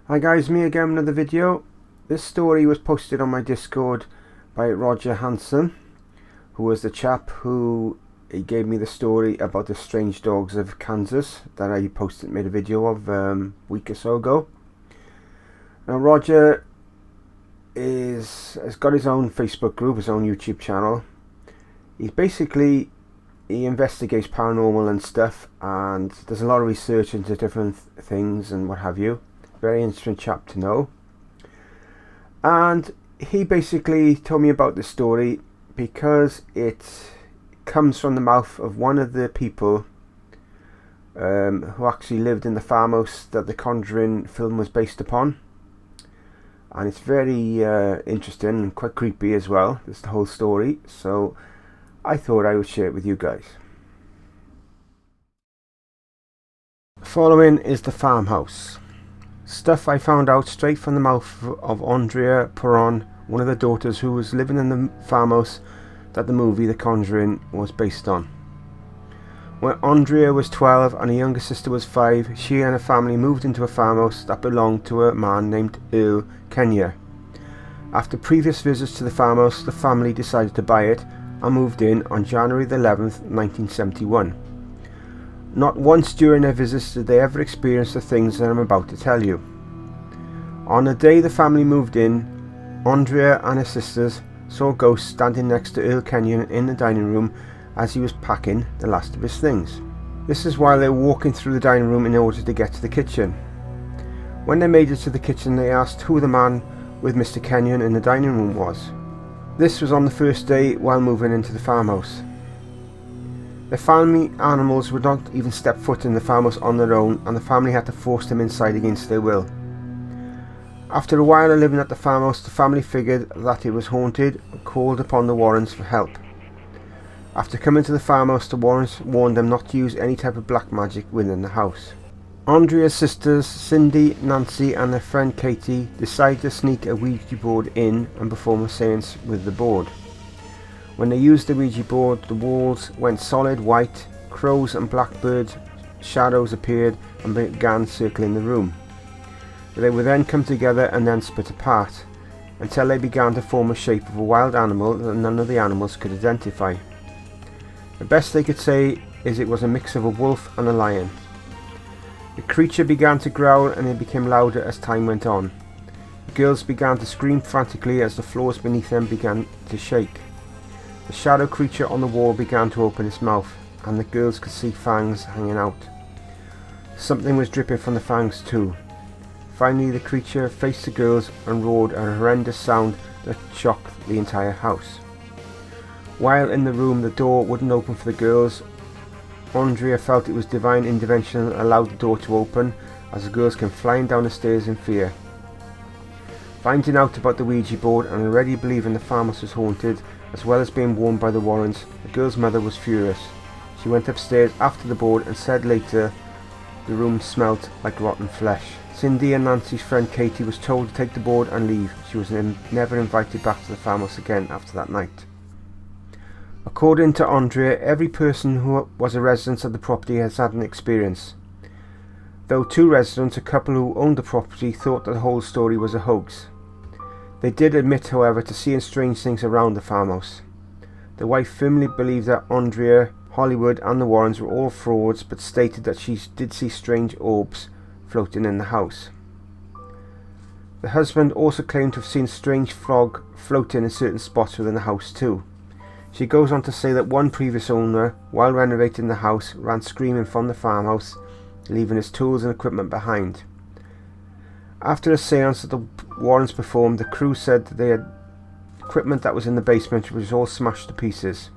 Hi guys, me again with another video. This story was posted on my Discord by Roger Hanson, who was the chap who he gave me the story about the strange dogs of Kansas that I made a video of a week or so ago. Now Roger has got his own Facebook group, his own YouTube channel. He investigates paranormal and stuff, and there's a lot of research into different things and what have you. Very interesting chap to know. And he basically told me about this story because it comes from the mouth of one of the people who actually lived in the farmhouse that the Conjuring film was based upon. And it's very interesting and quite creepy as well. This is the whole story. So I thought I would share it with you guys. Following is the farmhouse. Stuff I found out straight from the mouth of Andrea Perron, one of the daughters who was living in the farmhouse that the movie The Conjuring was based on. When Andrea was 12 and her younger sister was 5, she and her family moved into a farmhouse that belonged to a man named Earl Kenya. After previous visits to the farmhouse, the family decided to buy it and moved in on January the 11th, 1971. Not once during their visits did they ever experience the things that I'm about to tell you. On the day the family moved in, Andrea and her sisters saw a ghost standing next to Earl Kenyon in the dining room as he was packing the last of his things. This is while they were walking through the dining room in order to get to the kitchen. When they made it to the kitchen, they asked who the man with Mr. Kenyon in the dining room was. This was on the first day while moving into the farmhouse. The family animals would not even step foot in the farmhouse on their own, and the family had to force them inside against their will. After a while of living at the farmhouse, the family figured that it was haunted and called upon the Warrens for help. After coming to the farmhouse, the Warrens warned them not to use any type of black magic within the house. Andrea's sisters, Cindy, Nancy and their friend Katie decided to sneak a Ouija board in and perform a seance with the board. When they used the Ouija board, the walls went solid white, crows and blackbirds' shadows appeared and began circling the room. They would then come together and then split apart, until they began to form a shape of a wild animal that none of the animals could identify. The best they could say is it was a mix of a wolf and a lion. The creature began to growl and it became louder as time went on. The girls began to scream frantically as the floors beneath them began to shake. The shadow creature on the wall began to open its mouth, and the girls could see fangs hanging out. Something was dripping from the fangs too. Finally the creature faced the girls and roared a horrendous sound that shocked the entire house. While in the room, the door wouldn't open for the girls. Andrea felt it was divine intervention that allowed the door to open as the girls came flying down the stairs in fear. Finding out about the Ouija board and already believing the farmhouse was haunted, as well as being warned by the Warrens, the girl's mother was furious. She went upstairs after the board and said later the room smelt like rotten flesh. Cindy and Nancy's friend Katie was told to take the board and leave. She was never invited back to the farmhouse again after that night. According to Andrea, every person who was a resident of the property has had an experience. Though two residents, a couple who owned the property, thought that the whole story was a hoax. They did admit, however, to seeing strange things around the farmhouse. The wife firmly believed that Andrea, Hollywood and the Warrens were all frauds, but stated that she did see strange orbs floating in the house. The husband also claimed to have seen strange fog floating in certain spots within the house too. She goes on to say that one previous owner, while renovating the house, ran screaming from the farmhouse, leaving his tools and equipment behind. After a seance that the Warrens performed, the crew said that they had equipment that was in the basement which was all smashed to pieces.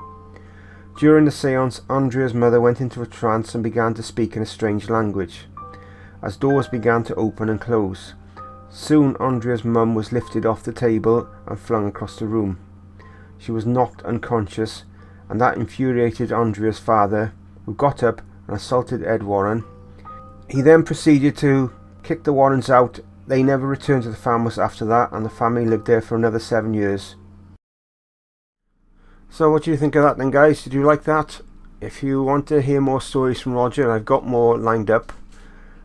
During the seance, Andrea's mother went into a trance and began to speak in a strange language, as doors began to open and close. Soon Andrea's mum was lifted off the table and flung across the room. She was knocked unconscious, and that infuriated Andrea's father, who got up and assaulted Ed Warren. He then proceeded to kick the Warrens out. They never returned to the farmhouse after that, and the family lived there for another 7 years. So what do you think of that then, guys? Did you like that? If you want to hear more stories from Roger, I've got more lined up.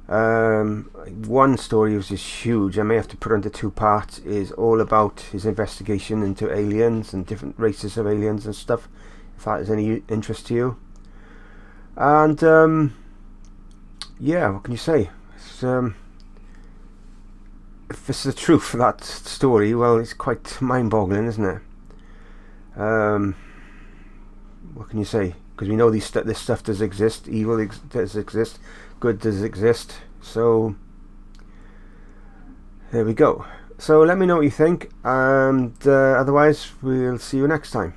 One story was just huge. I may have to put it into two parts. Is all about his investigation into aliens and different races of aliens and stuff. If that is any interest to you. And yeah, what can you say? If it's the truth of that story, well, it's quite mind-boggling, isn't it? What can you say? Because we know this stuff does exist. Evil does exist. Good does exist. So there we go. So let me know what you think, and otherwise we'll see you next time.